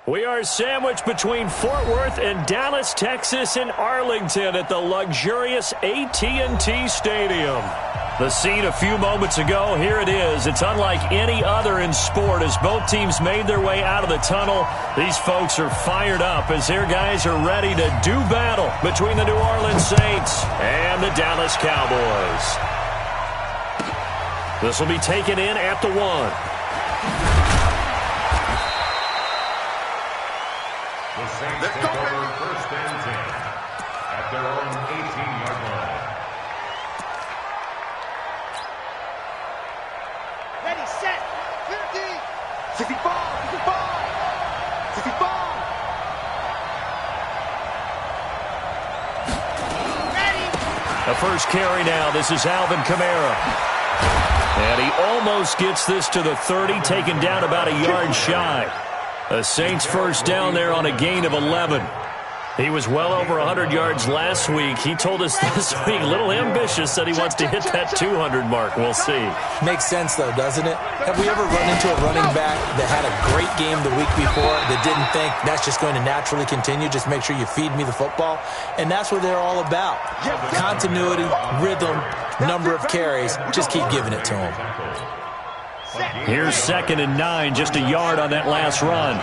We are sandwiched between Fort Worth and Dallas, Texas, and Arlington at the luxurious AT&T Stadium. The scene a few moments ago, here it is. It's unlike any other in sport as both teams made their way out of the tunnel. These folks are fired up as their guys are ready to do battle between the New Orleans Saints and the Dallas Cowboys. This will be taken in at the 1. The Saints take over first and 10 at their own 18-yard line. Ready, set, 50, 65, 65, 65. Ready. The first carry now. This is Alvin Kamara. And he almost gets this to the 30, taken down about a yard shy. The Saints first down there on a gain of 11. He was well over 100 yards last week. He told us this week, a little ambitious, said he wants to hit that 200 mark. We'll see. Makes sense, though, doesn't it? Have we ever run into a running back that had a great game the week before that didn't think that's just going to naturally continue? Just make sure you feed me the football. And that's what they're all about. Continuity, rhythm, number of carries. Just keep giving it to them. Here's 2nd and 9, just a yard on that last run.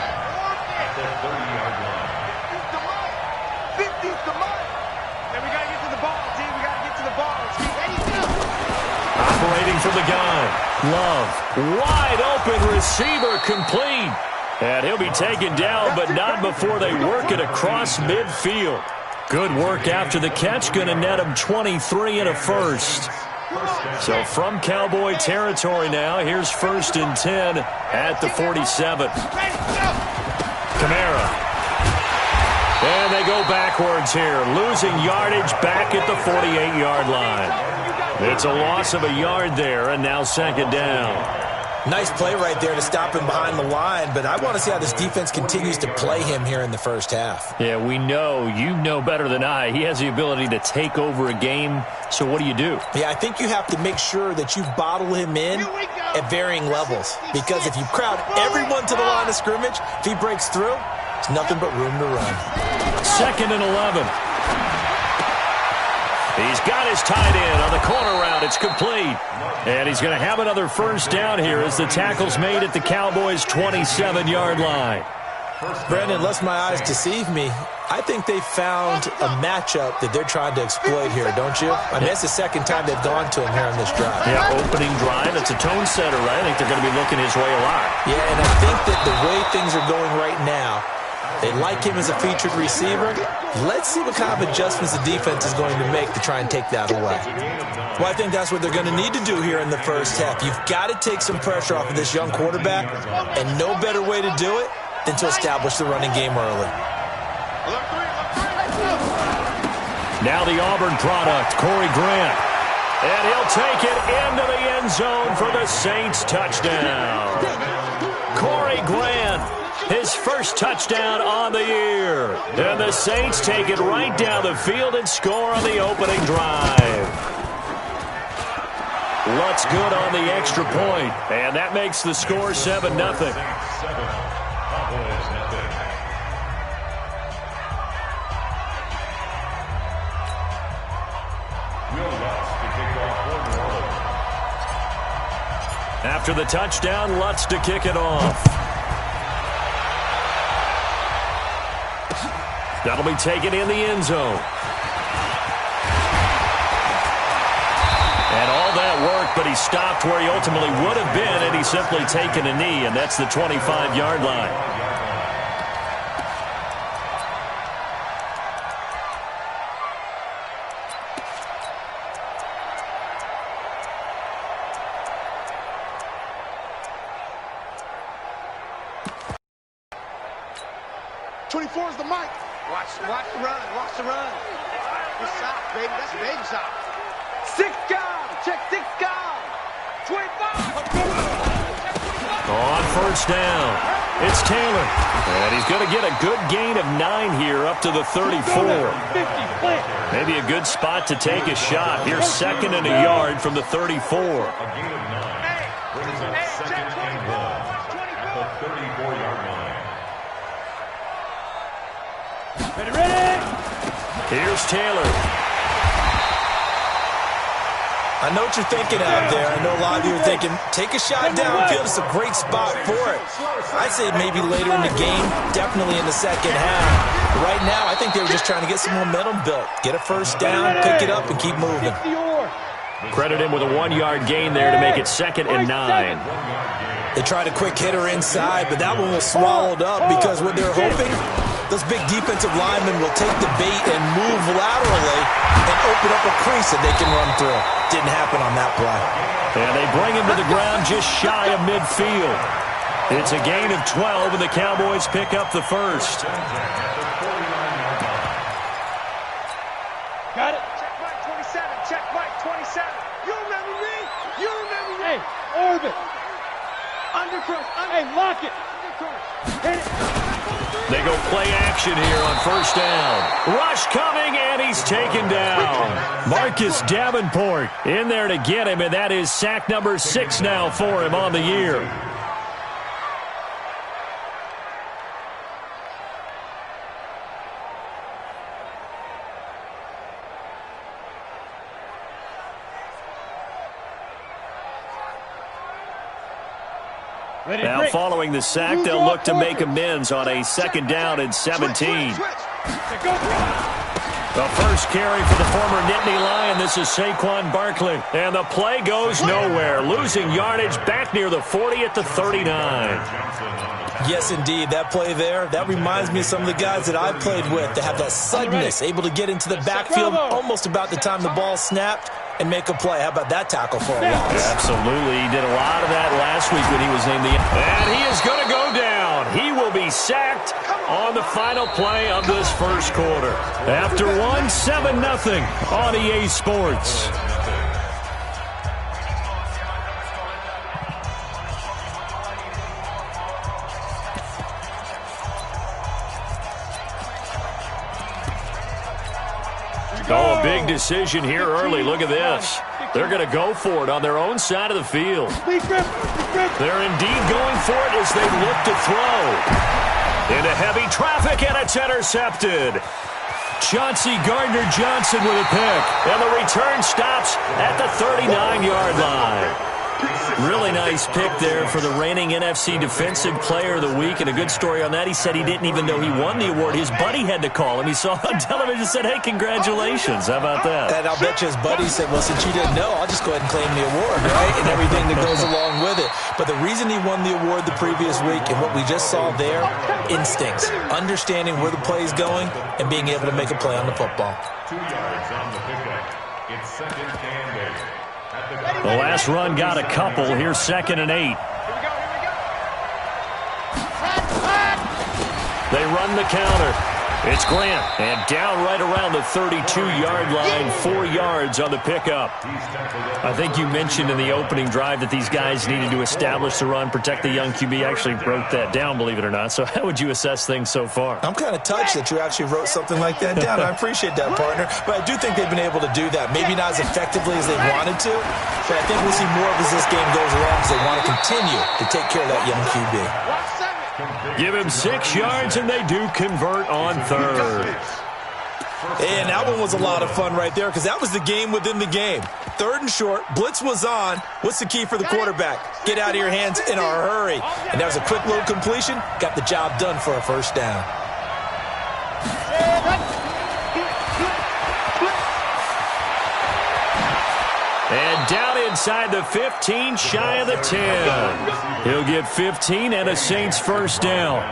Operating from the gun. Love. Wide open receiver complete. And he'll be taken down, but not before they work it across midfield. Good work after the catch. Going to net him 23 and a first. So from Cowboy territory now, here's 1st and 10 at the 47. Kamara. And they go backwards here, losing yardage back at the 48-yard line. It's a loss of a yard there, and now 2nd down. Nice play right there to stop him behind the line, but I want to see how this defense continues to play him here in the first half. Yeah, we know. You know better than I. He has the ability to take over a game, so what do you do? Yeah, I think you have to make sure that you bottle him in at varying levels, because if you crowd everyone to the line of scrimmage, if he breaks through, it's nothing but room to run. 2nd and 11. He's got his tight end on the corner route. It's complete. And he's going to have another first down here as the tackle's made at the Cowboys' 27-yard line. Brandon, unless my eyes deceive me, I think they found a matchup that they're trying to exploit here, don't you? I mean, it's the 2nd time they've gone to him here on this drive. Yeah, opening drive. It's a tone setter, right? I think they're going to be looking his way a lot. Yeah, and I think that the way things are going right now, they like him as a featured receiver. Let's see what kind of adjustments the defense is going to make to try and take that away. Well, I think that's what they're going to need to do here in the first half. You've got to take some pressure off of this young quarterback, and no better way to do it than to establish the running game early. Now the Auburn product, Corey Grant. And he'll take it into the end zone for the Saints touchdown. Corey Grant, his first touchdown on the year. And the Saints take it right down the field and score on the opening drive. Lutz good on the extra point, and that makes the score 7-0. After the touchdown, Lutz to kick it off. That'll be taken in the end zone. And all that work, but he stopped where he ultimately would have been, and he's simply taken a knee, and that's the 25-yard line. Is the mic. Watch the run. Watch the run. Good sock, baby. That's a baby sock. 6 guard. Check 6 guard. 25. On first down, it's Taylor. And he's going to get a good gain of 9 here up to the 34. Maybe a good spot to take a shot. Here's 2nd and a yard from the 34. A gain of 9 brings up 2nd and 1 at the 34-yard line. Ready. Here's Taylor. I know what you're thinking out there. I know a lot of you are thinking, take a shot downfield. It's a great spot for it. I'd say maybe later in the game, definitely in the second half. But right now, I think they were just trying to get some momentum built. Get a first down, pick it up, and keep moving. Credit him with a 1-yard gain there to make it 2nd and 9. They tried a quick hitter inside, but that one was swallowed up because what they're hoping, those big defensive linemen will take the bait and move laterally and open up a crease that they can run through. Didn't happen on that play. And they bring him to the ground just shy of midfield. It's a gain of 12, and the Cowboys pick up the first. Got it. Check Mike 27. Check Mike 27. You remember me? You remember me? Hey, orbit. Undercross. Hey, lock it. Undercross. Hit it. They go play action here on first down. Rush coming, and he's taken down. Marcus Davenport in there to get him, and that is sack number 6 now for him on the year. Now following the sack, they'll look to make amends on a 2nd down and 17. The first carry for the former Nittany Lion. This is Saquon Barkley. And the play goes nowhere. Losing yardage back near the 40 at the 39. Yes, indeed. That play there, that reminds me of some of the guys that I played with that have that suddenness, able to get into the backfield almost about the time the ball snapped and make a play. How about that tackle for a loss? Absolutely. He did a lot of that last week when he was named the... And he is going to go down. He will be sacked on the final play of this first quarter. After 7-0 on EA Sports. Oh, a big decision here early. Look at this. They're going to go for it on their own side of the field. They're indeed going for it as they look to throw. Into heavy traffic, and it's intercepted. Chauncey Gardner-Johnson with a pick. And the return stops at the 39-yard line. Really nice pick there for the reigning NFC Defensive Player of the Week. And a good story on that, he said he didn't even know he won the award. His buddy had to call him. He saw it on television and said, hey, congratulations. How about that? And I'll bet you his buddy said, well, since you didn't know, I'll just go ahead and claim the award, right? And everything that goes along with it. But the reason he won the award the previous week and what we just saw there, instincts, understanding where the play is going and being able to make a play on the football. 2 yards on the pickup. It's 2nd and 8. The last run got a couple. Here's 2nd and 8. Here we go. They run the counter. It's Grant. And down right around the 32-yard line, 4 yards on the pickup. I think you mentioned in the opening drive that these guys needed to establish the run, protect the young QB. I actually wrote that down, believe it or not. So how would you assess things so far? I'm kind of touched that you actually wrote something like that down. I appreciate that, partner. But I do think they've been able to do that. Maybe not as effectively as they wanted to, but I think we'll see more of as this game goes along because they want to continue to take care of that young QB. Give him 6 yards, and they do convert on 3rd. And that one was a lot of fun right there because that was the game within the game. 3rd and short, blitz was on. What's the key for the quarterback? Get out of your hands in a hurry. And that was a quick little completion. Got the job done for a first down. And down inside the 15, shy of the 10. He'll get 15 and a Saints first down.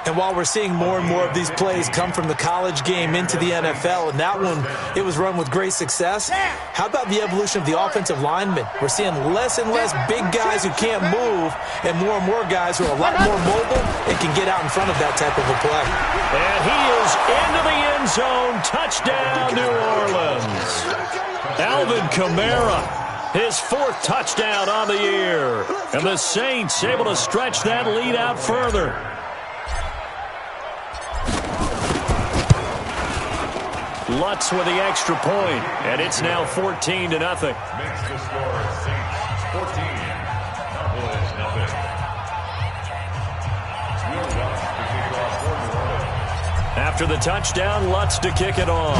And while we're seeing more and more of these plays come from the college game into the NFL, and that one, it was run with great success, how about the evolution of the offensive linemen? We're seeing less and less big guys who can't move and more guys who are a lot more mobile and can get out in front of that type of a play. And he is into the end zone. Touchdown, New Orleans. Alvin Kamara, his 4th touchdown on the year. And the Saints able to stretch that lead out further. Lutz with the extra point, and it's now 14-0. Makes the score Saints 14, Cowboys 0. Will Lutz, the kickoff for New Orleans. After the touchdown, Lutz to kick it off.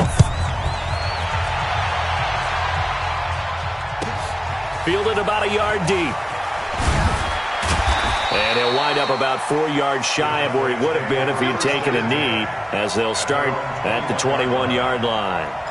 Fielded about a yard deep. And he'll wind up about 4 yards shy of where he would have been if he had taken a knee, as they'll start at the 21-yard line.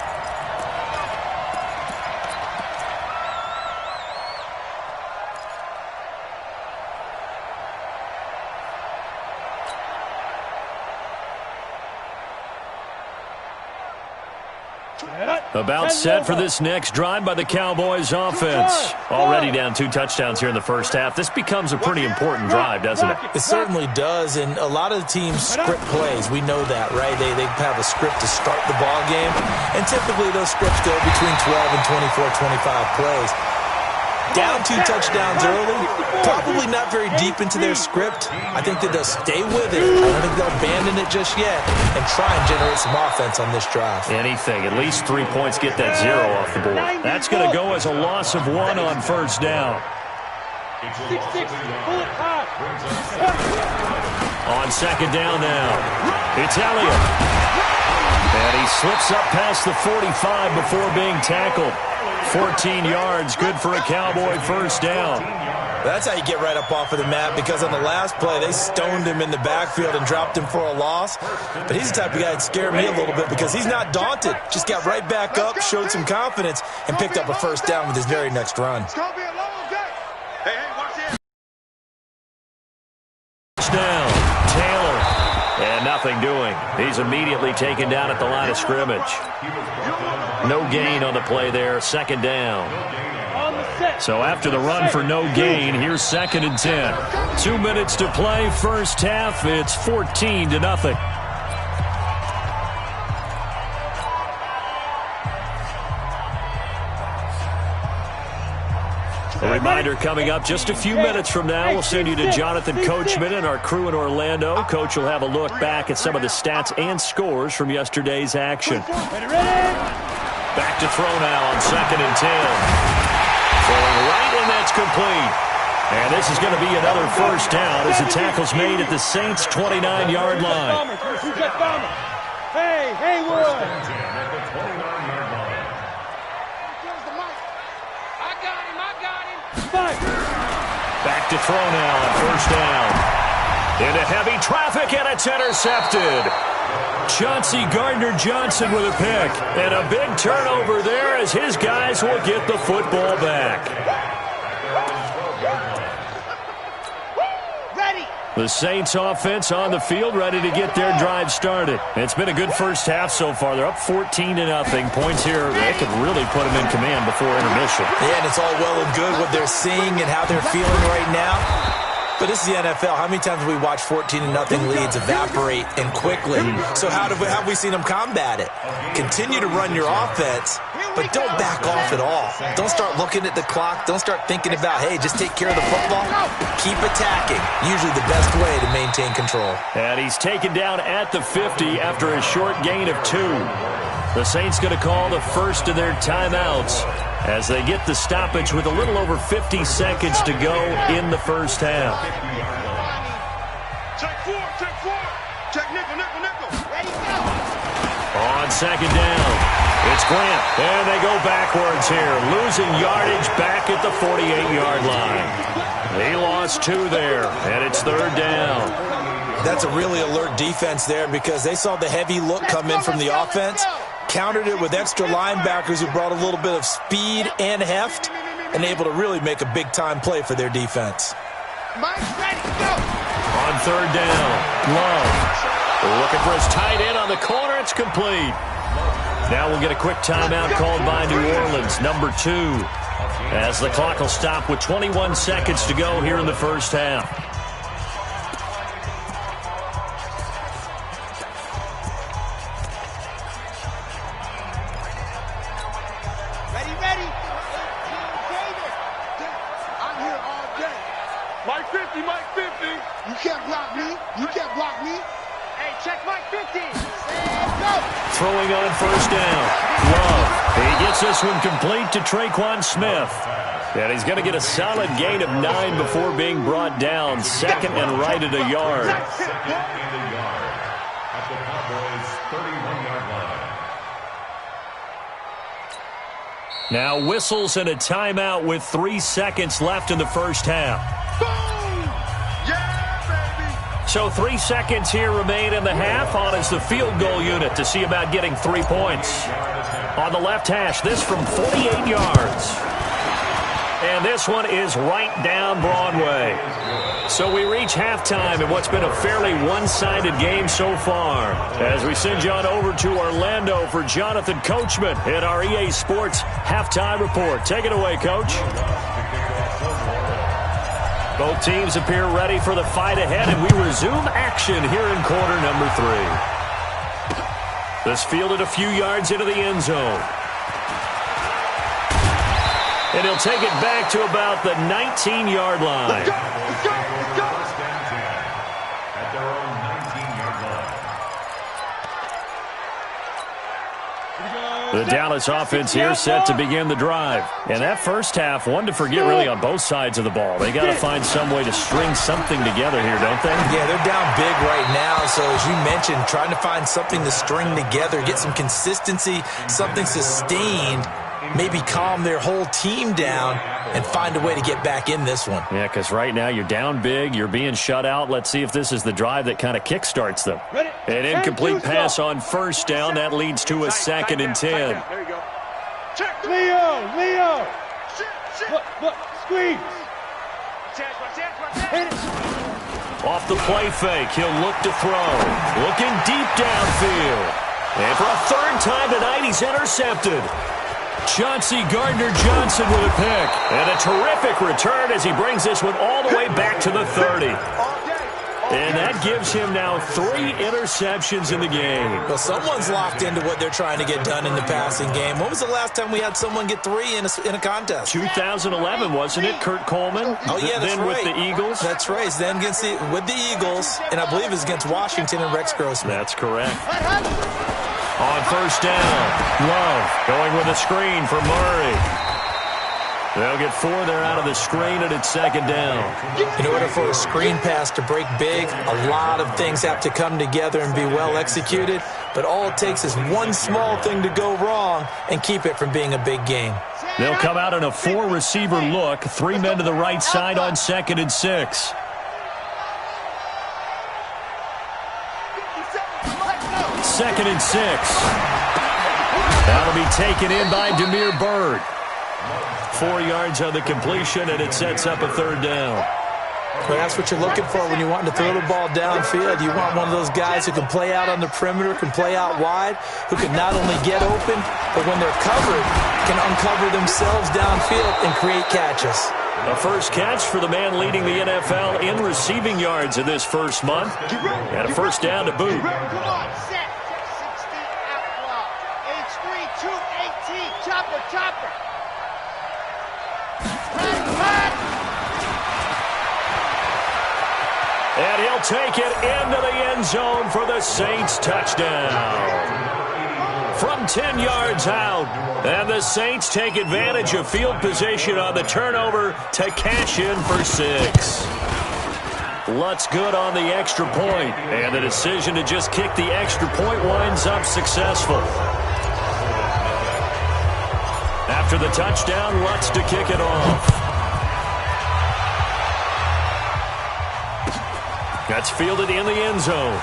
About set for this next drive by the Cowboys offense. Already down 2 touchdowns here in the first half. This becomes a pretty important drive, doesn't it? It certainly does, and a lot of the teams script plays. We know that, right? They have a script to start the ball game, and typically those scripts go between 12 and 24, 25 plays. Down 2 touchdowns early, probably not very deep into their script. I think that they'll stay with it. I don't think they'll abandon it just yet and try and generate some offense on this drive. Anything. At least 3 points, get that 0 off the board. That's going to go as a loss of 1 on first down. 6-6, pull it high. On second down now, it's Elliott. And he slips up past the 45 before being tackled. 14 yards, good for a Cowboy first down. That's how you get right up off of the mat, because on the last play, they stoned him in the backfield and dropped him for a loss. But he's the type of guy that scared me a little bit because he's not daunted. Just got right back up, showed some confidence, and picked up a first down with his very next run. It's going to be a long day. Hey, watch this. Down, Taylor, and nothing doing. He's immediately taken down at the line of scrimmage. No gain on the play there, second down. So after the run for no gain, here's 2nd and 10. 2 minutes to play, first half. It's 14-0. A reminder coming up just a few minutes from now. We'll send you to Jonathan Coachman and our crew in Orlando. Coach will have a look back at some of the stats and scores from yesterday's action. Back to throw now on 2nd and 10. Throwing right, and that's complete. And this is going to be another first down as the tackle's made at the Saints' 29-yard line. Hey, Haywood. Back to throw now on first down. Into heavy traffic, and it's intercepted. Chauncey Gardner-Johnson with a pick. And a big turnover there as his guys will get the football back. The Saints offense on the field, ready to get their drive started. It's been a good first half so far. They're up 14-0. Points here, they could really put them in command before intermission. Yeah, and it's all well and good what they're seeing and how they're feeling right now. But this is the NFL. How many times have we watched 14-0 leads evaporate and quickly? So how have we seen them combat it? Continue to run your offense, but don't back off at all. Don't start looking at the clock. Don't start thinking about, hey, just take care of the football. Keep attacking. Usually the best way to maintain control. And he's taken down at the 50 after a short gain of 2. The Saints going to call the first of their timeouts as they get the stoppage with a little over 50 seconds to go in the first half. Check 4, check 4. Check nickel, nickel, nickel. Ready, go. On second down, it's Grant. And they go backwards here, losing yardage back at the 48-yard line. He lost 2 there, and it's third down. That's a really alert defense there because they saw the heavy look come in from the offense, countered it with extra linebackers who brought a little bit of speed and heft, and able to really make a big-time play for their defense. Mike's ready, go. On third down, Love looking for his tight end on the corner. It's complete. Now we'll get a quick timeout called by New Orleans, number 2, as the clock will stop with 21 seconds to go here in the first half. Ready. I'm here all day. Mike 50, Mike 50. You can't block me. You can't block me. Hey, check Mike 50. Go. Throwing on first down. Love. He gets this one complete to Traquan Smith. And he's going to get a solid gain of 9 before being brought down. Second and right at a yard. Second and a yard at the Cowboys' Now whistles and a timeout with 3 seconds left in the first half. Boom! Yeah, baby! So 3 seconds here remain in the half. On is the field goal unit to see about getting 3 points. On the left hash, this from 48 yards. And this one is right down Broadway. So we reach halftime in what's been a fairly one-sided game so far. As we send you on over to Orlando for Jonathan Coachman in our EA Sports Halftime Report. Take it away, Coach. Both teams appear ready for the fight ahead, and we resume action here in quarter number 3. This fielded a few yards into the end zone. And he'll take it back to about the 19-yard line. Let's go! Let's go! Let's go! First and 10 at their own 19-yard line. The Dallas offense here set to begin the drive. And that first half, one to forget really on both sides of the ball. They got to find some way to string something together here, don't they? Yeah, they're down big right now. So as you mentioned, trying to find something to string together, get some consistency, something sustained, maybe calm their whole team down and find a way to get back in this one. Yeah, because right now you're down big, you're being shut out. Let's see if this is the drive that kind of kickstarts them. An incomplete pass on first down. That leads to a 2nd and 10. There you go. Check. Leo! Look, squeeze. Hit it. Off the play fake, he'll look to throw. Looking deep downfield. And for a 3rd time tonight, he's intercepted. Chauncey Gardner-Johnson with a pick. And a terrific return as he brings this one all the way back to the 30. And that gives him now 3 interceptions in the game. Well, someone's locked into what they're trying to get done in the passing game. When was the last time we had someone get 3 in a contest? 2011, wasn't it, Kurt Coleman? Oh, yeah, that's then right. with the Eagles? That's right. Then with the Eagles, and I believe it's against Washington and Rex Grossman. That's correct. On first down, Love going with a screen for Murray. They'll get 4 there out of the screen, and it's 2nd down. In order for a screen pass to break big, a lot of things have to come together and be well executed, but all it takes is one small thing to go wrong and keep it from being a big game. They'll come out in a 4-receiver look, 3 men to the right side on 2nd and 6. Second and 6. That'll be taken in by Damiere Byrd. 4 yards on the completion, and it sets up a 3rd down. Well, that's what you're looking for when you're wanting to throw the ball downfield. You want one of those guys who can play out on the perimeter, can play out wide, who can not only get open, but when they're covered, can uncover themselves downfield and create catches. A first catch for the man leading the NFL in receiving yards in this first month. And a first down to boot. Come on, set. 16 out block. H3, 218. Chopper. And he'll take it into the end zone for the Saints touchdown. From 10 yards out, and the Saints take advantage of field position on the turnover to cash in for 6. Lutz good on the extra point, and the decision to just kick the extra point winds up successful. After the touchdown, Lutz to kick it off. That's fielded in the end zone.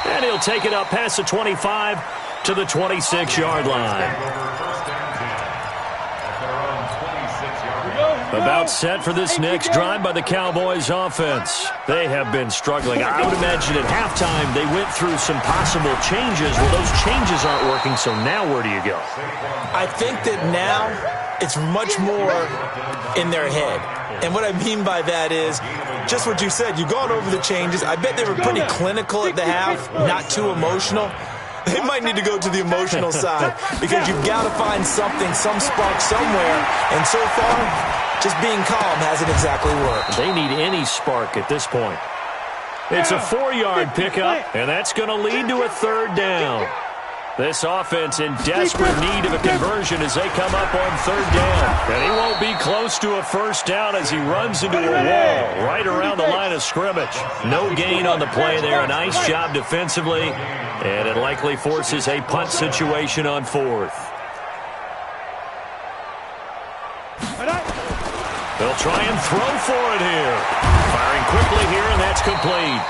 And he'll take it up past the 25 to the 26-yard line. About set for this next drive by the Cowboys offense. They have been struggling. I would imagine at halftime they went through some possible changes. Well, those changes aren't working, so now where do you go? I think that now it's much more in their head. And what I mean by that is just what you said. You've gone over the changes. I bet they were pretty clinical at the half, not too emotional. They might need to go to the emotional side because you've got to find something, some spark somewhere. And so far, just being calm hasn't exactly worked. They need any spark at this point. It's a 4-yard pickup, and that's going to lead to a 3rd down. This offense in desperate need of a conversion as they come up on third down. And he won't be close to a first down as he runs into a wall right around the line of scrimmage. No gain on the play there. A nice job defensively. And it likely forces a punt situation on fourth. They'll try and throw for it here. Firing quickly here, and that's complete.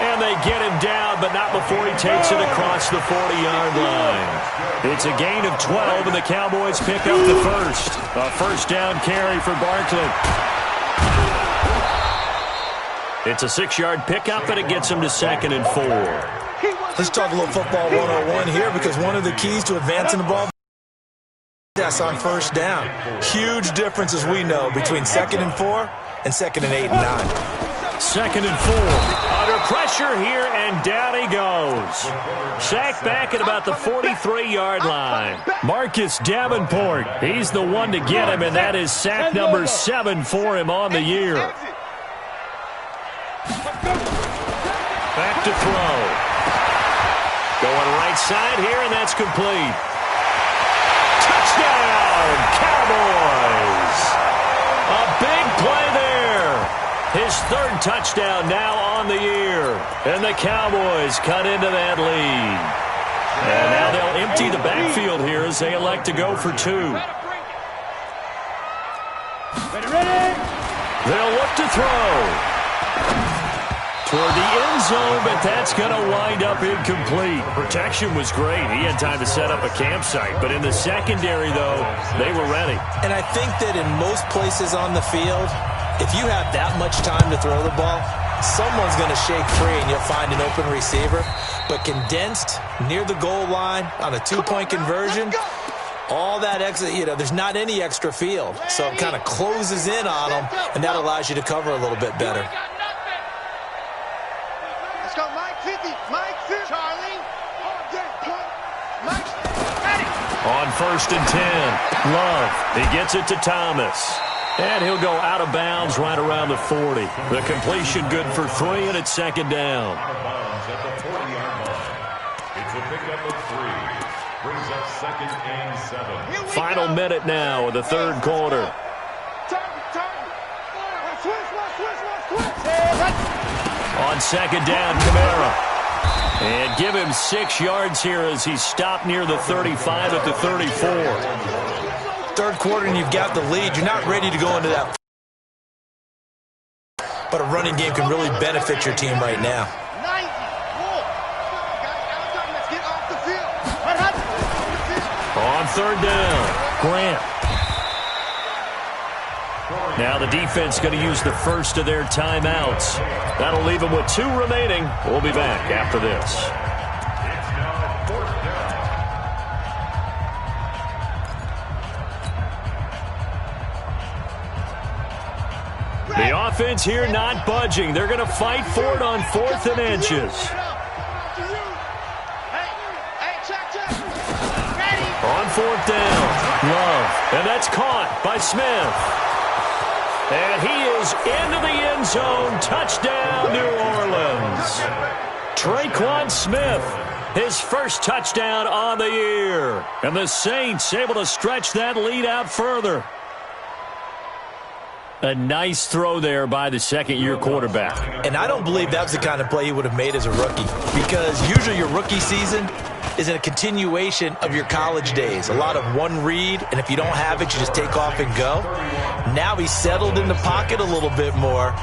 And they get him down, but not before he takes it across the 40-yard line. It's a gain of 12, and the Cowboys pick up the first. A first down carry for Barkley. It's a 6-yard pickup, and it gets him to 2nd and 4. Let's talk a little football 101 here, because one of the keys to advancing the ball that's on first down. Huge difference, as we know, between 2nd and 4 and 2nd and 8 and 9. 2nd and 4. Under pressure here, and down he goes. Sacked back at about the 43-yard line. Marcus Davenport, he's the one to get him, and that is sack number 7 for him on the year. Back to throw. Going right side here, and that's complete. Touchdown, Cowboys! A big play there. His 3rd touchdown now on the year. And the Cowboys cut into that lead. And now they'll empty the backfield here as they elect to go for 2. They'll look to throw. Toward the end zone, but that's going to wind up incomplete. Protection was great. He had time to set up a campsite. But in the secondary, though, they were ready. And I think that in most places on the field, if you have that much time to throw the ball, someone's going to shake free and you'll find an open receiver. But condensed near the goal line on a 2-point conversion, all that extra, there's not any extra field. So it kind of closes in on them, and that allows you to cover a little bit better. Let's go, Mike 50. Mike 50. Charlie. Mike. On 1st and 10, Love. He gets it to Thomas. And he'll go out of bounds right around the 40. The completion good for 3, and it's 2nd down. It's a pickup of 3. Brings up 2nd and 7. Final minute now of the 3rd quarter. On 2nd down, Kamara. And give him 6 yards here as he's stopped near the 35 at the 34. 3rd quarter and you've got the lead. You're not ready to go into that. But a running game can really benefit your team right now. On 3rd down, Grant. Now the defense going to use the first of their timeouts. That'll leave them with 2 remaining. We'll be back after this. The offense here not budging. They're going to fight for it on 4th and inches. On 4th down, Love. And that's caught by Smith. And he is into the end zone. Touchdown, New Orleans. Traquan Smith, his first touchdown on the year. And the Saints able to stretch that lead out further. A nice throw there by the 2nd-year quarterback. And I don't believe that was the kind of play he would have made as a rookie, because usually your rookie season is a continuation of your college days. A lot of one read, and if you don't have it, you just take off and go. Now he's settled in the pocket a little bit more,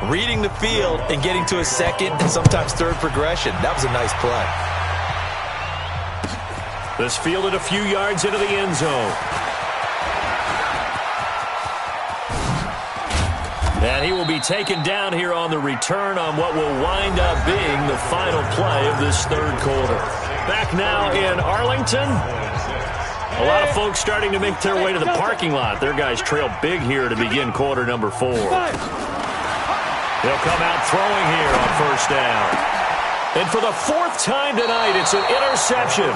reading the field and getting to his 2nd and sometimes 3rd progression. That was a nice play. This fielded a few yards into the end zone. And he will be taken down here on the return on what will wind up being the final play of this 3rd quarter. Back now in Arlington. A lot of folks starting to make their way to the parking lot. Their guys trail big here to begin quarter number 4. They'll come out throwing here on 1st down. And for the 4th time tonight, it's an interception.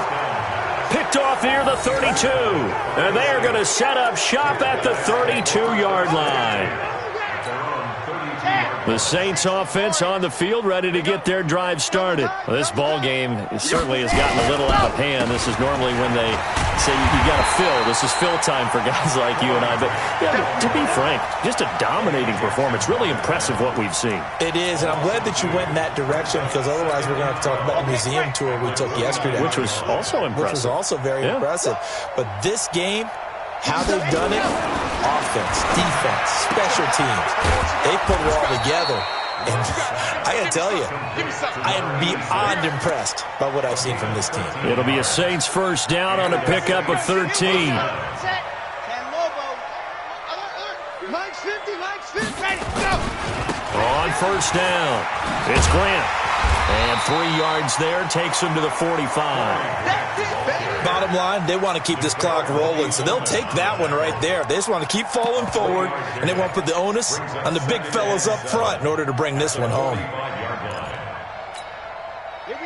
Picked off near the 32. And they are going to set up shop at the 32-yard line. The Saints offense on the field, ready to get their drive started. Well, this ball game certainly has gotten a little out of hand. This is normally when they say you got to fill. This is fill time for guys like you and I. But yeah, to be frank, just a dominating performance. Really impressive what we've seen. It is, and I'm glad that you went in that direction, because otherwise we're going to have to talk about the museum tour we took yesterday. Which was also impressive. Which was also very impressive. But this game, how they've done it, offense, defense, special teams, they put it all together. And I got to tell you, I am beyond impressed by what I've seen from this team. It'll be a Saints first down on a pickup of 13. On first down, it's Grant. And 3 yards there takes him to the 45. Bottom line, they want to keep this clock rolling, so they'll take that one right there. They just want to keep falling forward, and they want to put the onus on the big fellas up front in order to bring this one home.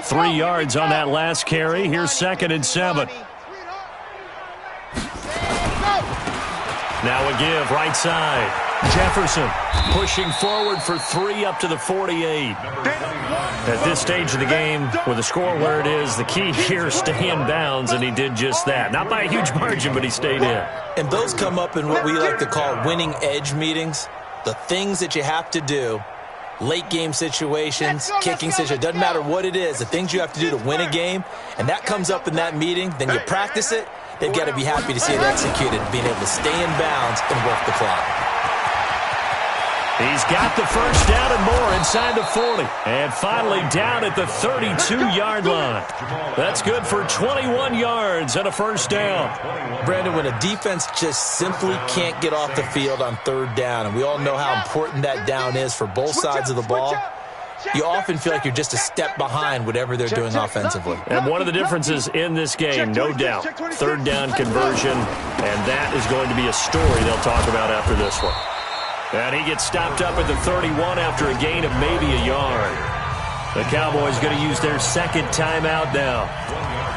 3 yards on that last carry. Here's 2nd and 7. Now a give, right side. Jefferson pushing forward for 3 up to the 48. At this stage of the game, with the score where it is, the key here is stay in bounds, and he did just that. Not by a huge margin, but he stayed in. And those come up in what we like to call winning edge meetings. The things that you have to do, late game situations, kicking situations, doesn't matter what it is, the things you have to do to win a game, and that comes up in that meeting, then you practice it, they've got to be happy to see it executed, being able to stay in bounds and work the clock. He's got the first down and more inside the 40. And finally down at the 32-yard line. That's good for 21 yards and a first down. Brandon, when a defense just simply can't get off the field on 3rd down, and we all know how important that down is for both sides of the ball, you often feel like you're just a step behind whatever they're doing offensively. And one of the differences in this game, no doubt, 3rd down conversion, and that is going to be a story they'll talk about after this one. And he gets stopped up at the 31 after a gain of maybe a yard. The Cowboys going to use their 2nd timeout now.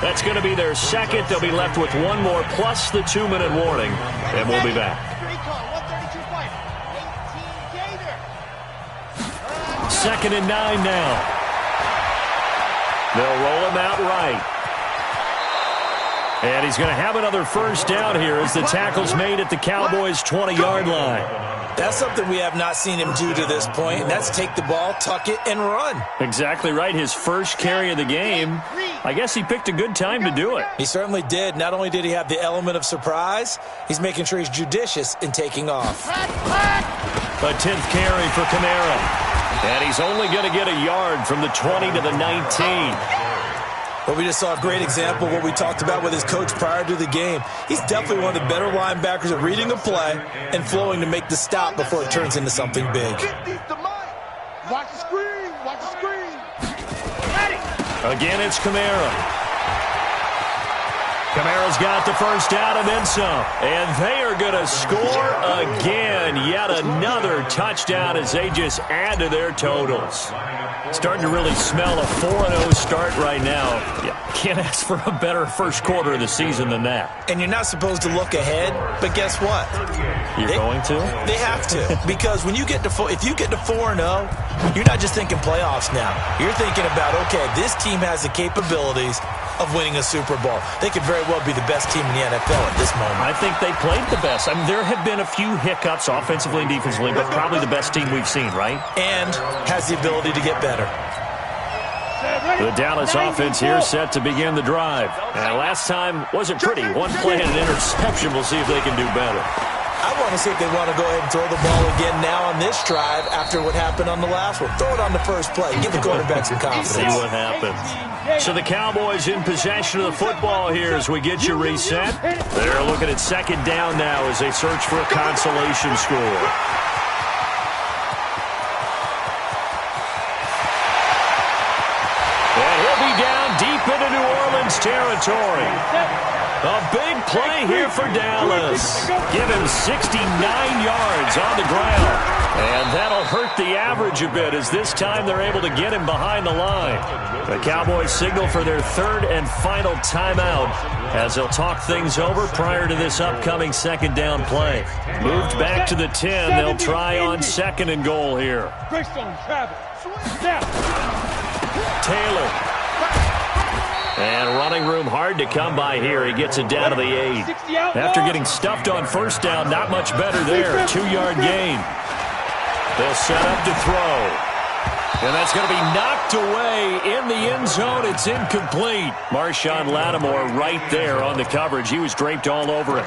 That's going to be their 2nd. They'll be left with 1 more plus the 2-minute warning, and we'll be back. 2nd and 9 now. They'll roll him out right. And he's going to have another first down here as the tackle's made at the Cowboys' 20-yard line. That's something we have not seen him do to this point, and that's take the ball, tuck it, and run. Exactly right. His first carry of the game. I guess he picked a good time to do it. He certainly did. Not only did he have the element of surprise, he's making sure he's judicious in taking off. A 10th carry for Kamara. And he's only going to get a yard from the 20 to the 19. But we just saw a great example of what we talked about with his coach prior to the game. He's definitely one of the better linebackers at reading a play and flowing to make the stop before it turns into something big. Watch the screen. Watch the screen. Again, it's Kamara. Kamara's got the first down and then some. And they are going to score again. Yet another touchdown as they just add to their totals. Starting to really smell a 4-0 start right now. Yeah, can't ask for a better first quarter of the season than that. And you're not supposed to look ahead, but guess what? You're going to? They have to. Because when you get to if you get to 4-0, you're not just thinking playoffs now. You're thinking about, okay, this team has the capabilities of winning a Super Bowl. They could very well be the best team in the NFL at this moment. I think they played the best. I mean, there have been a few hiccups offensively and defensively, but probably the best team we've seen, right? And has the ability to get better. The Dallas offense here set to begin the drive. And last time wasn't pretty. One play and an interception. We'll see if they can do better. I want to see if they want to go ahead and throw the ball again now on this drive after what happened on the last one. Throw it on the first play. Give the quarterback some confidence. See what happens. So the Cowboys in possession of the football here as we get you reset. They're looking at 2nd down now as they search for a consolation score. And he'll be down deep into New Orleans territory. A big play here for Dallas. Give him 69 yards on the ground. And that'll hurt the average a bit as this time they're able to get him behind the line. The Cowboys signal for their third and final timeout as they'll talk things over prior to this upcoming second down play. Moved back to the 10. They'll try on second and goal here. Taylor. And running room hard to come by here. He gets it down to the 8. After getting stuffed on first down, not much better there. 2-yard gain. They'll set up to throw. And that's going to be knocked away in the end zone. It's incomplete. Marshawn Lattimore right there on the coverage. He was draped all over it.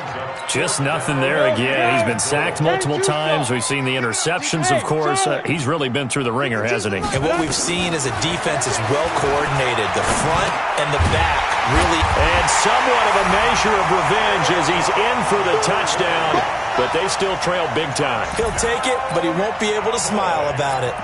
Just nothing there again. He's been sacked multiple times. We've seen the interceptions, of course. He's really been through the ringer, hasn't he? And what we've seen is a defense is well coordinated. The front and the back really. And somewhat of a measure of revenge as he's in for the touchdown. But they still trail big time. He'll take it, but he won't be able to smile about it.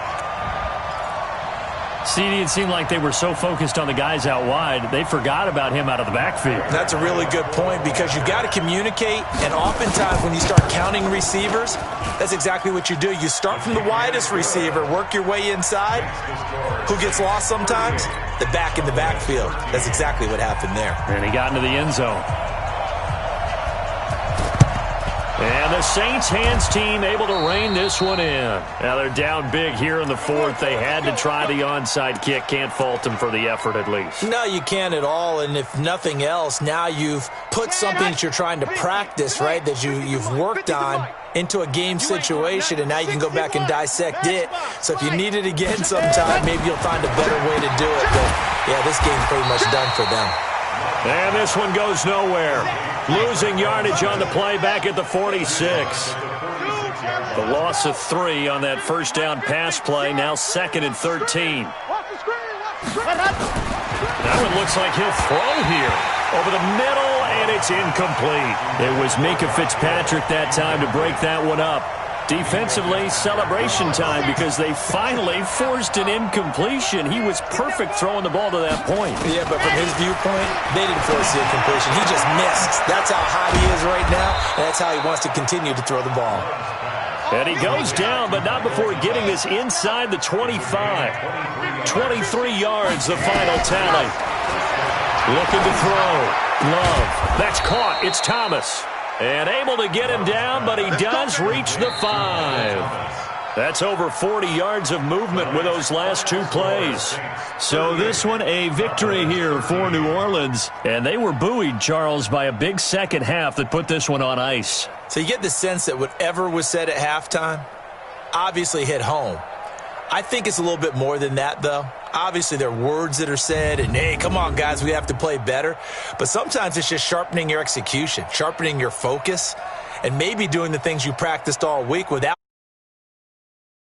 CD, it seemed like they were so focused on the guys out wide, they forgot about him out of the backfield. That's a really good point because you've got to communicate, and oftentimes when you start counting receivers, that's exactly what you do. You start from the widest receiver, work your way inside. Who gets lost sometimes? The back in the backfield. That's exactly what happened there. And he got into the end zone. And the Saints hands team able to rein this one in. Now they're down big here in the fourth. They had to try the onside kick. Can't fault them for the effort at least. No, you can't at all. And if nothing else, now you've put something that you're trying to practice, right, that you've worked on into a game situation, and now you can go back and dissect it. So if you need it again sometime, maybe you'll find a better way to do it. But, yeah, this game's pretty much done for them. And this one goes nowhere. Losing yardage on the play back at the 46. The loss of 3 on that first down pass play. Now 2nd and 13. That one looks like he'll throw here. Over the middle, and it's incomplete. It was Minkah Fitzpatrick that time to break that one up. Defensively, celebration time because they finally forced an incompletion. He was perfect throwing the ball to that point. Yeah, but from his viewpoint, they didn't force the incompletion. He just missed. That's how hot he is right now, and that's how he wants to continue to throw the ball. And he goes down, but not before getting this inside the 25. 23 yards, the final tally. Looking to throw. Love. That's caught. It's Thomas. And able to get him down, but he does reach the 5. That's over 40 yards of movement with those last 2 plays. So this one, a victory here for New Orleans. And they were buoyed, Charles, by a big second half that put this one on ice. So you get the sense that whatever was said at halftime obviously hit home. I think it's a little bit more than that, though. Obviously, there are words that are said, and, hey, come on, guys, we have to play better. But sometimes it's just sharpening your execution, sharpening your focus, and maybe doing the things you practiced all week without